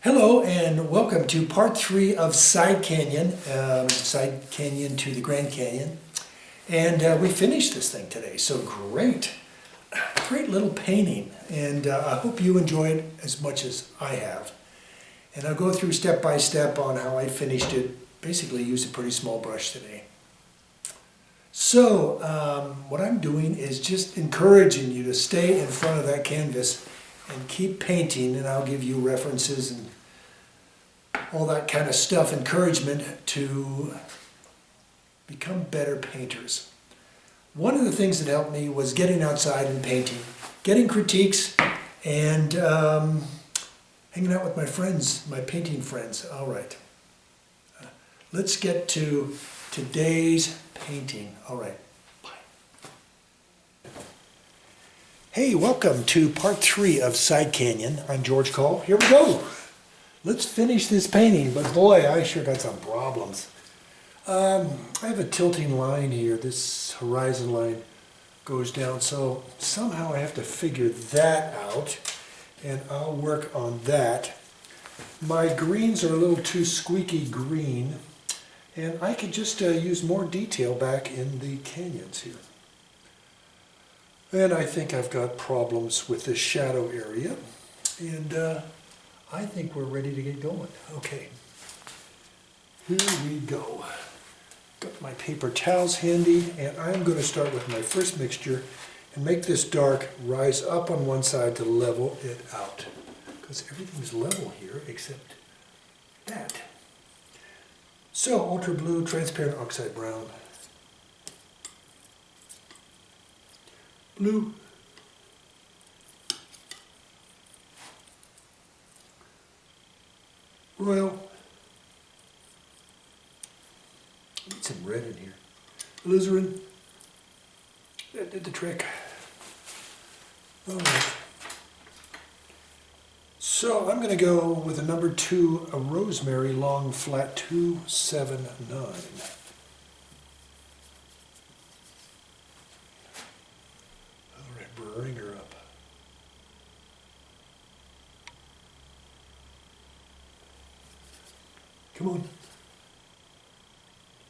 Hello and welcome to part 3 of Side Canyon to the Grand Canyon. And we finished this thing today, so great. Great little painting, and I hope you enjoy it as much as I have. And I'll go through step by step on how I finished it. Basically used a pretty small brush today. So what I'm doing is just encouraging you to stay in front of that canvas and keep painting, and I'll give you references and all that kind of stuff, encouragement to become better painters. One of the things that helped me was getting outside and painting, getting critiques, and hanging out with my friends, my painting friends. All right, let's get to today's painting. All right, bye. Hey, welcome to part 3 of Side Canyon. I'm George Coll. Here we go. Let's finish this painting, but boy, I sure got some problems. I have a tilting line here. This horizon line goes down, so somehow I have to figure that out, and I'll work on that. My greens are a little too squeaky green, and I could just use more detail back in the canyons here. And I think I've got problems with the shadow area, and I think we're ready to get going. Okay, here we go. Got my paper towels handy, and I'm going to start with my first mixture and make this dark rise up on one side to level it out, because everything's level here except that. So, ultra blue, transparent oxide brown, blue, royal, need some red in here, alizarin, that did the trick. All right. So I'm going to go with a number 2, a rosemary long flat 279. All right, bring her up. Come on.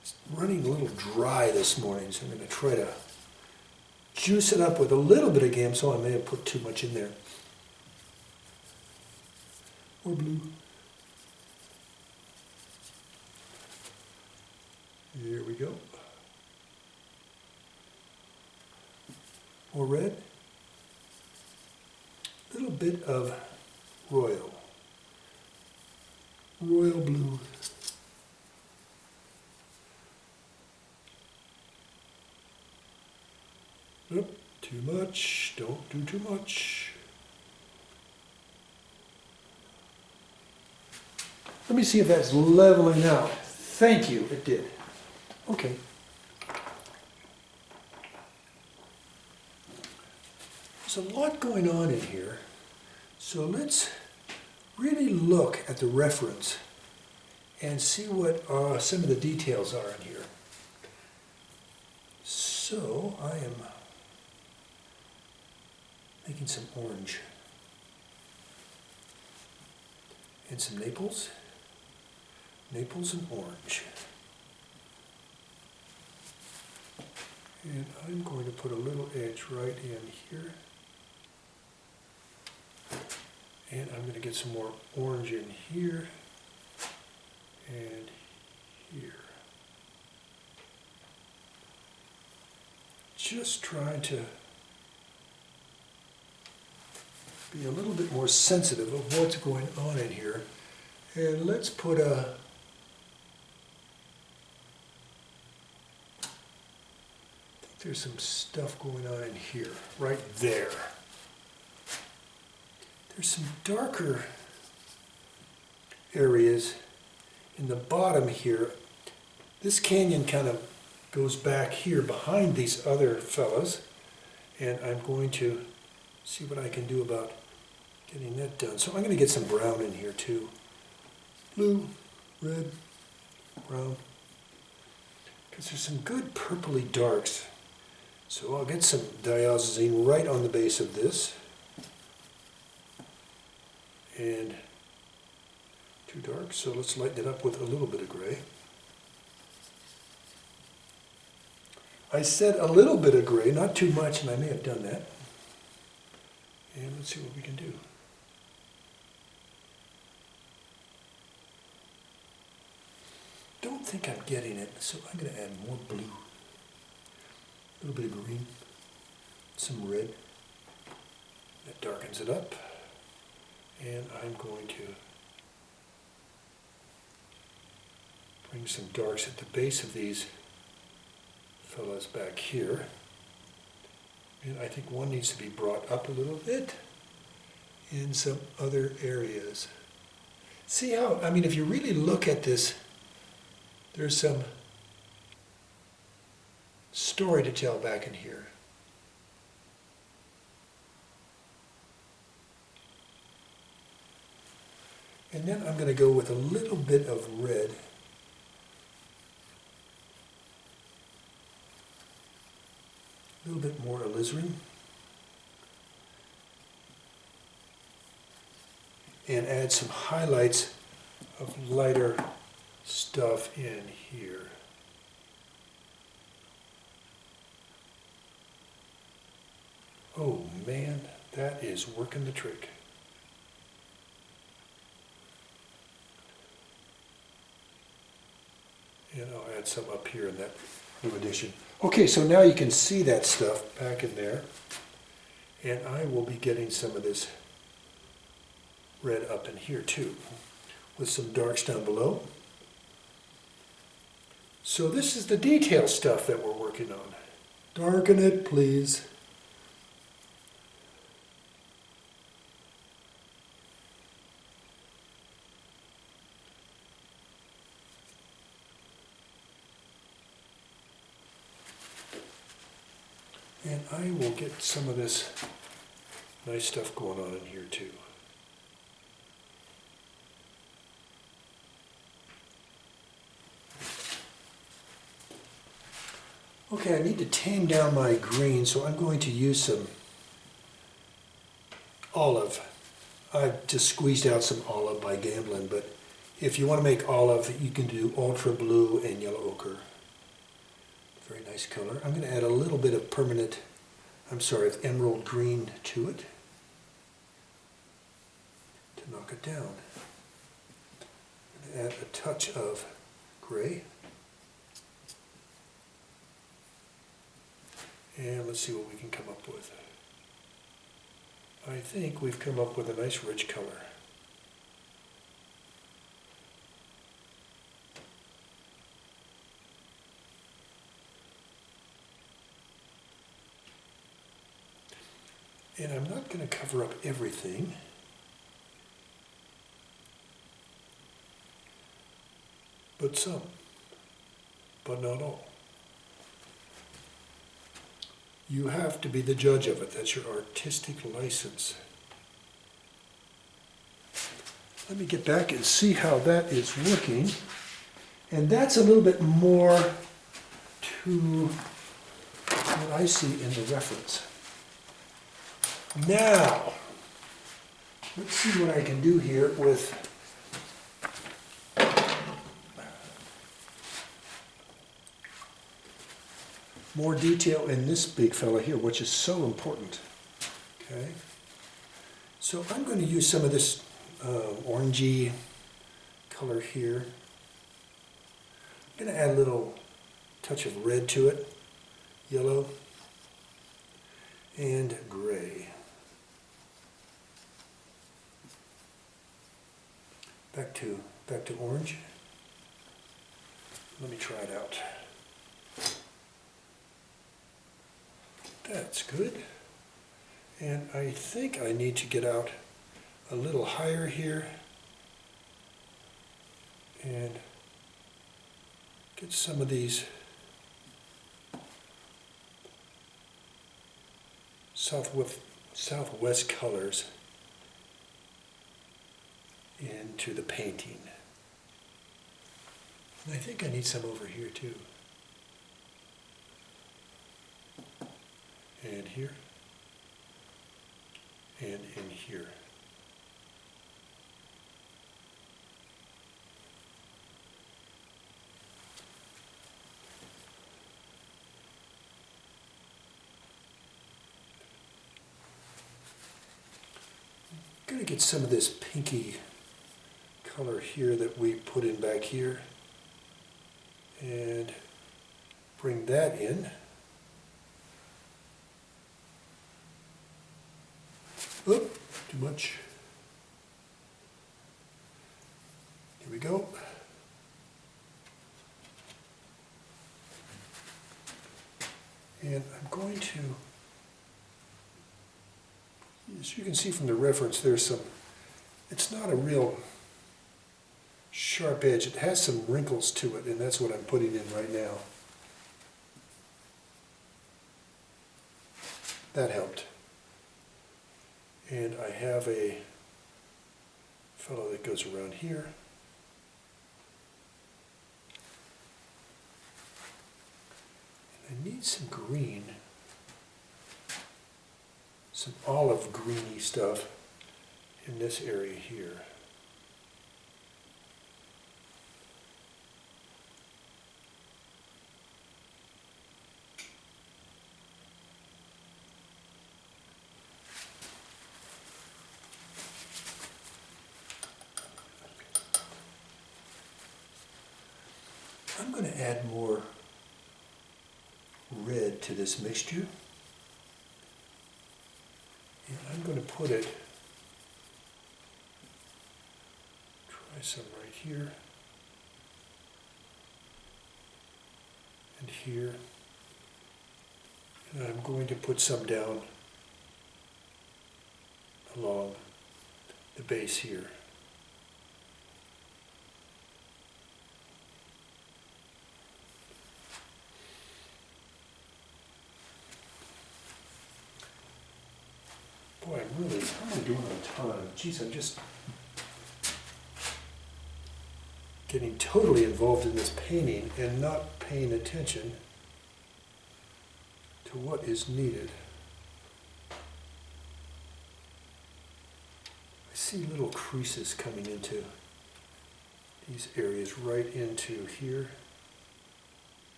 It's running a little dry this morning, so I'm going to try to juice it up with a little bit of Gamsol. I may have put too much in there. More blue. Here we go. More red. A little bit of royal. Royal blue. Nope, too much. Don't do too much. Let me see if that's leveling out. Thank you, it did. Okay. There's a lot going on in here, so let's really look at the reference and see what some of the details are in here. So I am making some orange and some Naples and orange. And I'm going to put a little edge right in here. And I'm going to get some more orange in here and here. Just trying to be a little bit more sensitive of what's going on in here. And let's put I think there's some stuff going on in here, right there. There's some darker areas in the bottom here. This canyon kind of goes back here behind these other fellas, and I'm going to see what I can do about getting that done. So I'm going to get some brown in here too. Blue, red, brown. Because there's some good purpley darks. So I'll get some diazazine right on the base of this. And Too dark, so let's lighten it up with a little bit of gray. I said a little bit of gray, not too much, and I may have done that. And let's see what we can do. Don't think I'm getting it, so I'm going to add more blue. A little bit of green, some red. That darkens it up. And I'm going to bring some darks at the base of these fellas back here. And I think one needs to be brought up a little bit in some other areas. See how, I mean, if you really look at this, there's some story to tell back in here. And then I'm going to go with a little bit of red. A little bit more alizarin. And add some highlights of lighter stuff in here. Oh man, that is working the trick. And I'll add some up here in that new addition. Okay, so now you can see that stuff back in there. And I will be getting some of this red up in here too, with some darks down below. So this is the detail stuff that we're working on. Darken it, please. And I will get some of this nice stuff going on in here too. Okay, I need to tame down my green, so I'm going to use some olive. I've just squeezed out some olive by gambling, but if you want to make olive, you can do ultra blue and yellow ochre. Very nice color. I'm going to add a little bit of emerald green to it to knock it down. I'm going to add a touch of gray. And let's see what we can come up with. I think we've come up with a nice rich color. And I'm not going to cover up everything. But some, but not all. You have to be the judge of it. That's your artistic license. Let me get back and see how that is working. And that's a little bit more to what I see in the reference. Now, let's see what I can do here with more detail in this big fella here, which is so important. Okay, so I'm going to use some of this orangey color here. I'm going to add a little touch of red to it, yellow, and gray. Back to orange. Let me try it out. That's good. And I think I need to get out a little higher here and get some of these southwest colors into the painting. And I think I need some over here too. And here, and in here. going to get some of this pinky color here that we put in back here and bring that in. Oop, too much. Here we go. And I'm going to, as you can see from the reference, there's some, it's not a real sharp edge. It has some wrinkles to it, and that's what I'm putting in right now. That helped. And I have a fellow that goes around here. And I need some green, some olive greeny stuff in this area here. I'm going to add more red to this mixture, and I'm going to put it, try some right here, and here, and I'm going to put some down along the base here. Boy, I'm really, how am I doing on time? Geez, I'm just getting totally involved in this painting and not paying attention to what is needed. I see little creases coming into these areas right into here.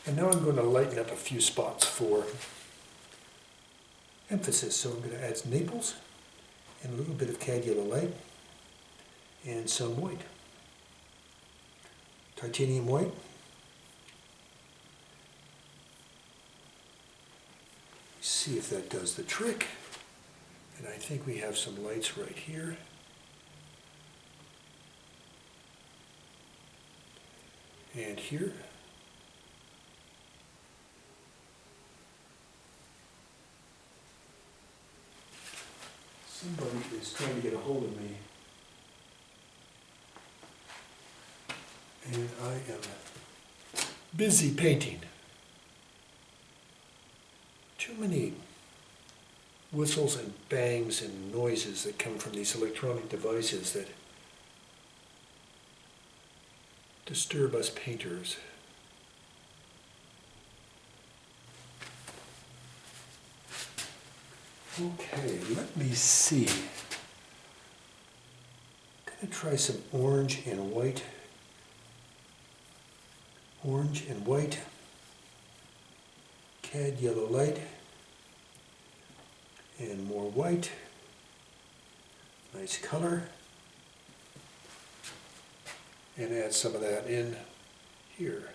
And now I'm going to lighten up a few spots for emphasis. So I'm going to add some Naples and a little bit of cad yellow light and some white. Titanium white. See if that does the trick. And I think we have some lights right here. And here. Somebody is trying to get a hold of me, and I am busy painting. Too many whistles and bangs and noises that come from these electronic devices that disturb us painters. Okay, let me see. I'm going to try some orange and white. Orange and white. Cad yellow light. And more white. Nice color. And add some of that in here.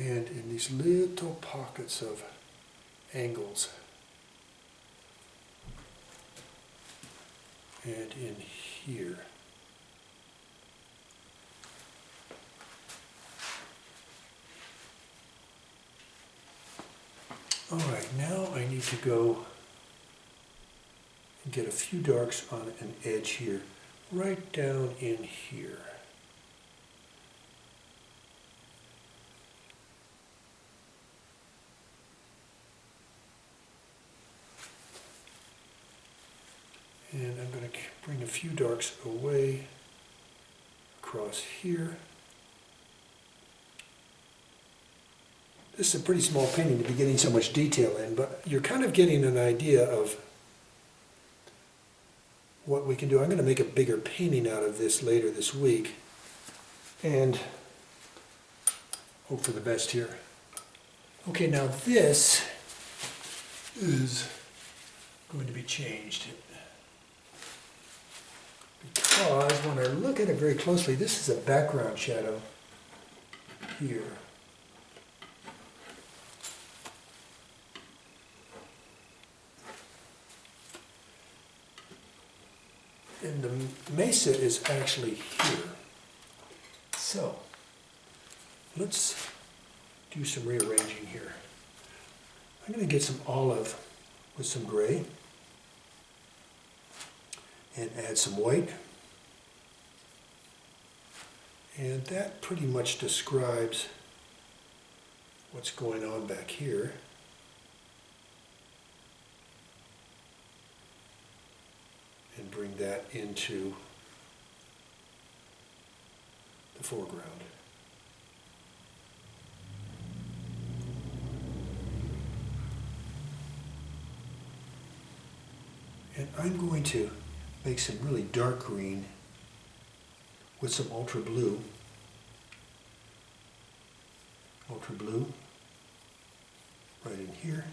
And in these little pockets of angles. And in here. All right, now I need to go and get a few darks on an edge here, right down in here. And I'm going to bring a few darks away across here. This is a pretty small painting to be getting so much detail in, but you're kind of getting an idea of what we can do. I'm going to make a bigger painting out of this later this week. and hope for the best here. Okay, now this is going to be changed because when I look at it very closely, this is a background shadow here. And the mesa is actually here. So, let's do some rearranging here. I'm going to get some olive with some gray and add some white. And that pretty much describes what's going on back here. And bring that into the foreground. And I'm going to make some really dark green with some ultra blue. Ultra blue right in here.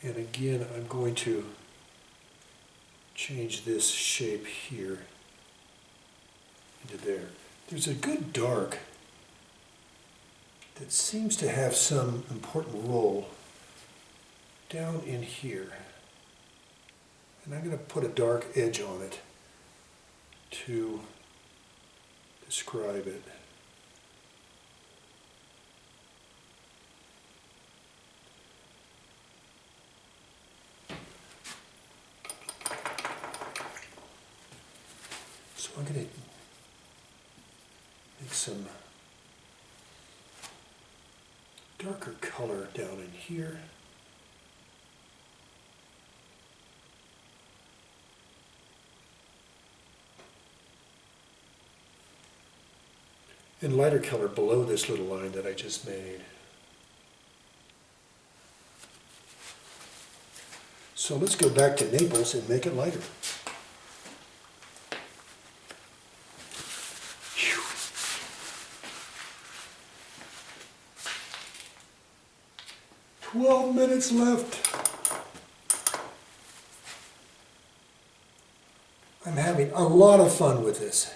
And again, I'm going to change this shape here into there. There's a good dark that seems to have some important role down in here. And I'm going to put a dark edge on it to describe it. So I'm going to make some darker color down in here. And lighter color below this little line that I just made. So let's go back to Naples and make it lighter. 12 minutes left. I'm having a lot of fun with this.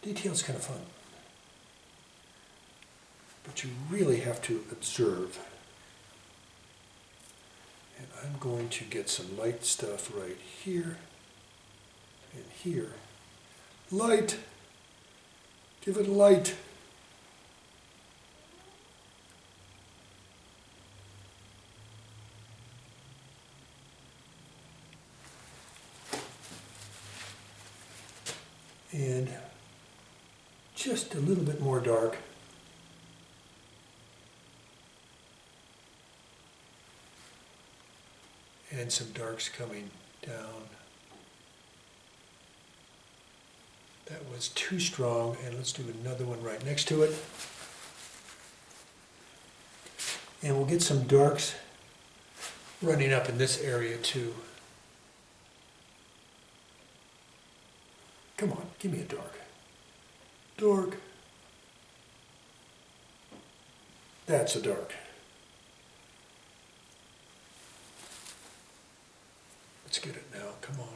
Detail's kind of fun. But you really have to observe. And I'm going to get some light stuff right here and here. Light! Give it light! And just a little bit more dark. And some darks coming down. That was too strong, and let's do another one right next to it. And we'll get some darks running up in this area too. Come on, give me a dark. Dark. That's a dark. Let's get it now, come on.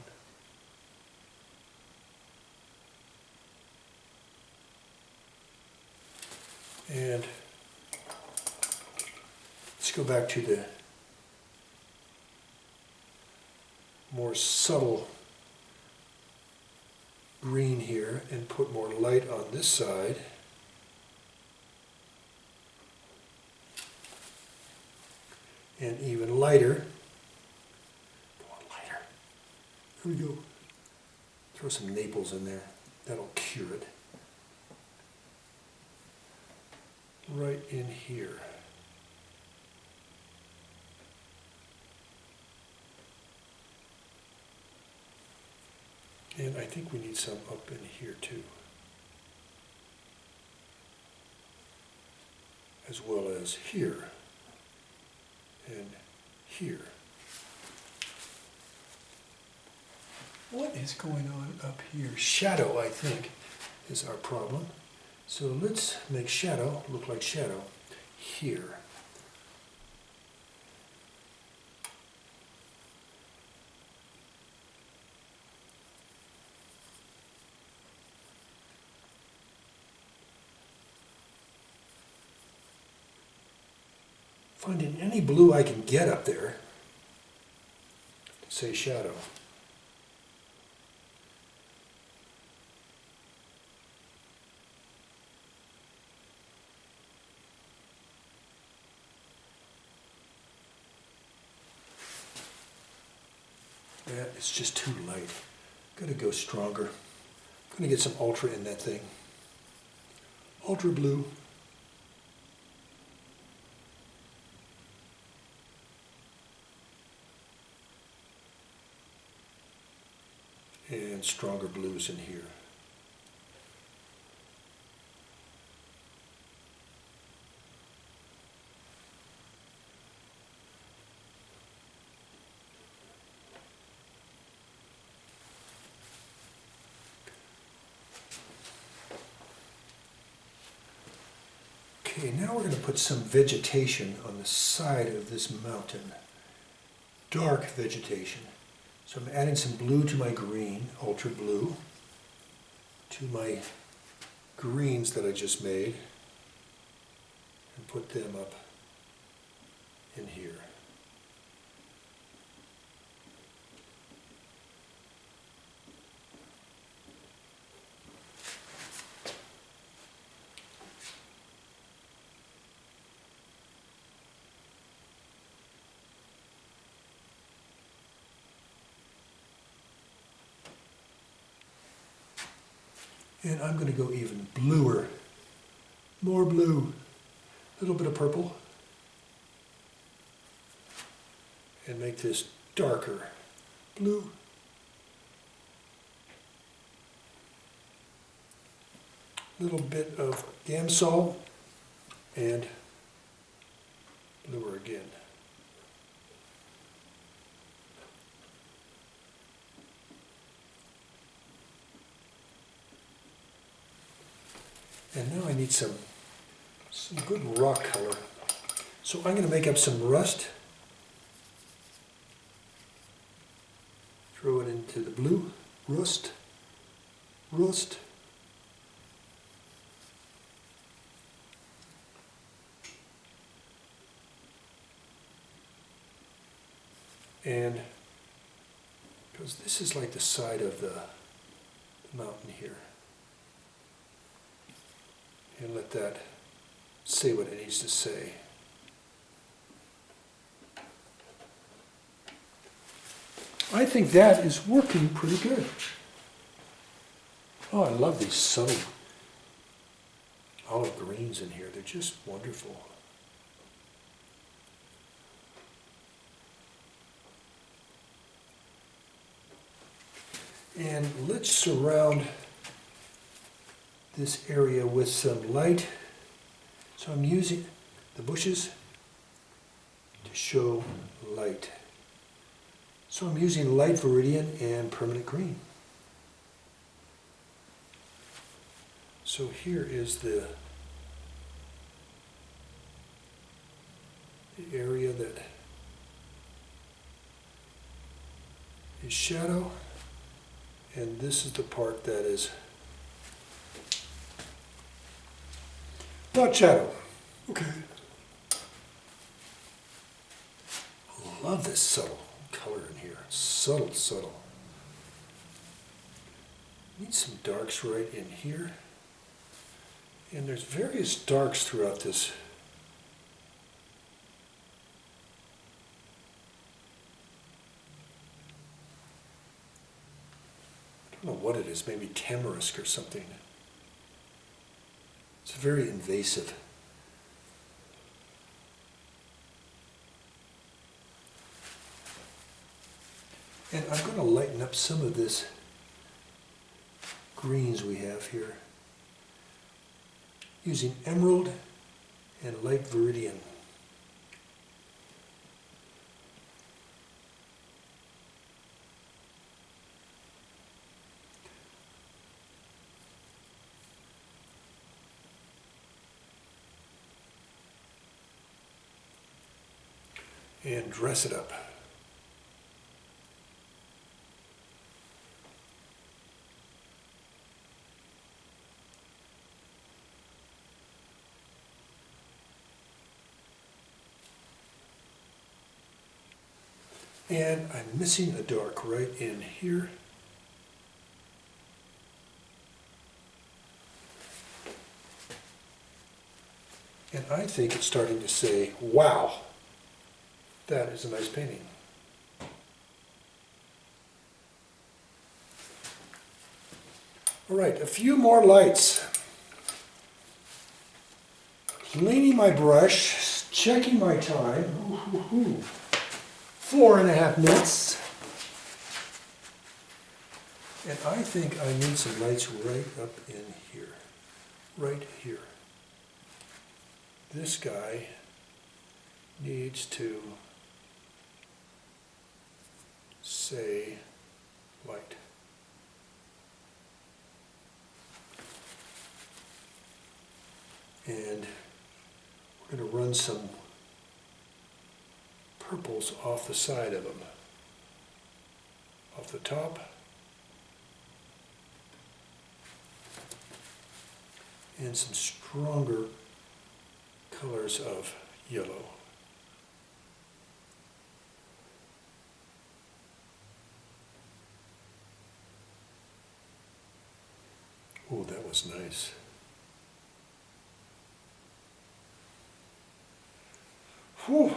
And let's go back to the more subtle green here and put more light on this side. And even lighter. Come on, lighter. Here we go. Throw some Naples in there. That'll cure it. Right in here. And I think we need some up in here too. as well as here and here. What is going on up here? Shadow, I think, is our problem. So let's make shadow look like shadow here. Finding any blue I can get up there to say shadow. That is just too light. Gotta go stronger. Gonna get some ultra in that thing. Ultra blue. And stronger blues in here. Okay, now we're going to put some vegetation on the side of this mountain. Dark vegetation. So I'm adding some blue to my green, ultra blue, to my greens that I just made, and put them up in here. And I'm going to go even bluer, more blue, a little bit of purple, and make this darker blue. A little bit of Gamsol and bluer again. And now I need some good rock color. So I'm going to make up some rust. Throw it into the blue. Rust. Rust. And because this is like the side of the mountain here. And let that say what it needs to say. I think that is working pretty good. Oh, I love these subtle olive greens in here. They're just wonderful. And let's surround this area with some light. So I'm using the bushes to show light. So I'm using light viridian and permanent green. So here is the area that is shadow, and this is the part that is not shadow. Okay. Love this subtle color in here. Subtle, subtle. Need some darks right in here. And there's various darks throughout this. I don't know what it is, maybe tamarisk or something. It's very invasive. And I'm going to lighten up some of this greens we have here using emerald and light viridian. And dress it up. And I'm missing a dark right in here. And I think it's starting to say, wow, that is a nice painting. All right, a few more lights. Cleaning my brush, checking my time. 4.5 minutes. And I think I need some lights right up in here. Right here. This guy needs to say light. And we're going to run some purples off the side of them. Off the top. And some stronger colors of yellow. Oh, that was nice. Whew,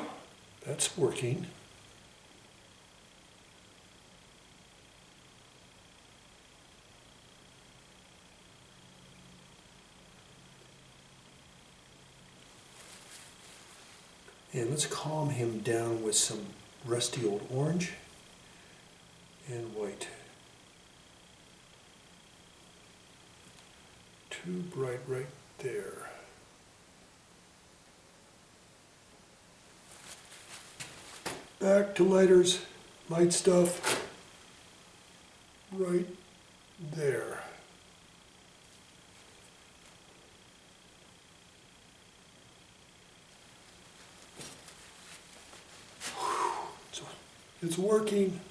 that's working. And let's calm him down with some rusty old orange and white. Too bright right there. Back to lighters, light stuff, right there. So it's working,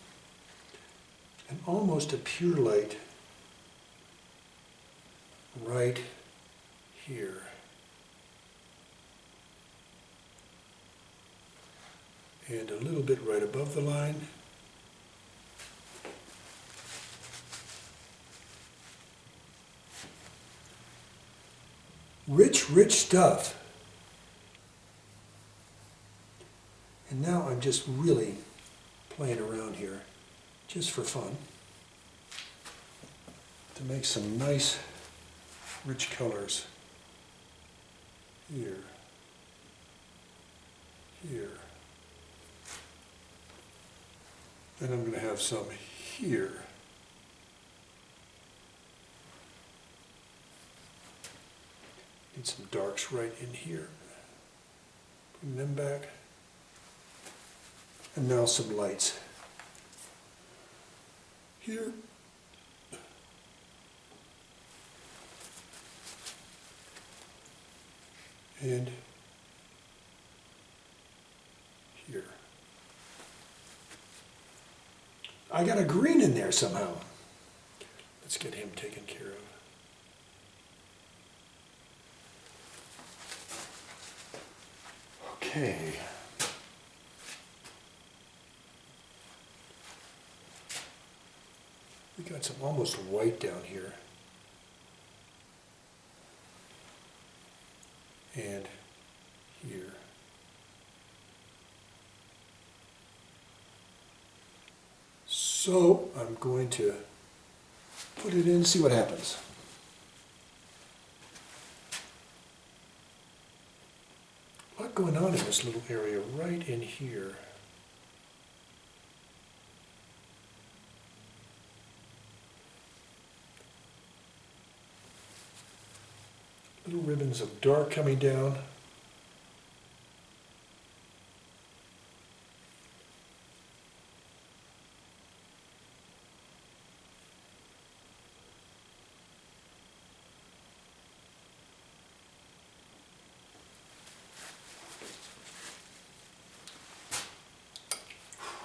and almost a pure light right here. And a little bit right above the line. Rich, rich stuff. And now I'm just really playing around here, just for fun, to make some nice, rich colors. Here. Here. And I'm going to have some here. Need some darks right in here. Bring them back. And now some lights. Here. And here. I got a green in there somehow. Let's get him taken care of. Okay. We got some almost white down here. And here. So I'm going to put it in, see what happens. A lot going on in this little area right in here. Little ribbons of dark coming down.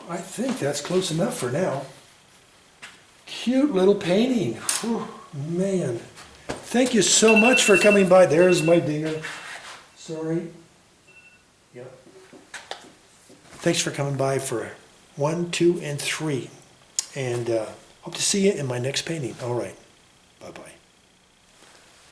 I think that's close enough for now. Cute little painting. Whew, man. Thank you so much for coming by. There's my dinger. Sorry. Yep. Thanks for coming by for 1, 2, and 3. And hope to see you in my next painting. All right. Bye-bye.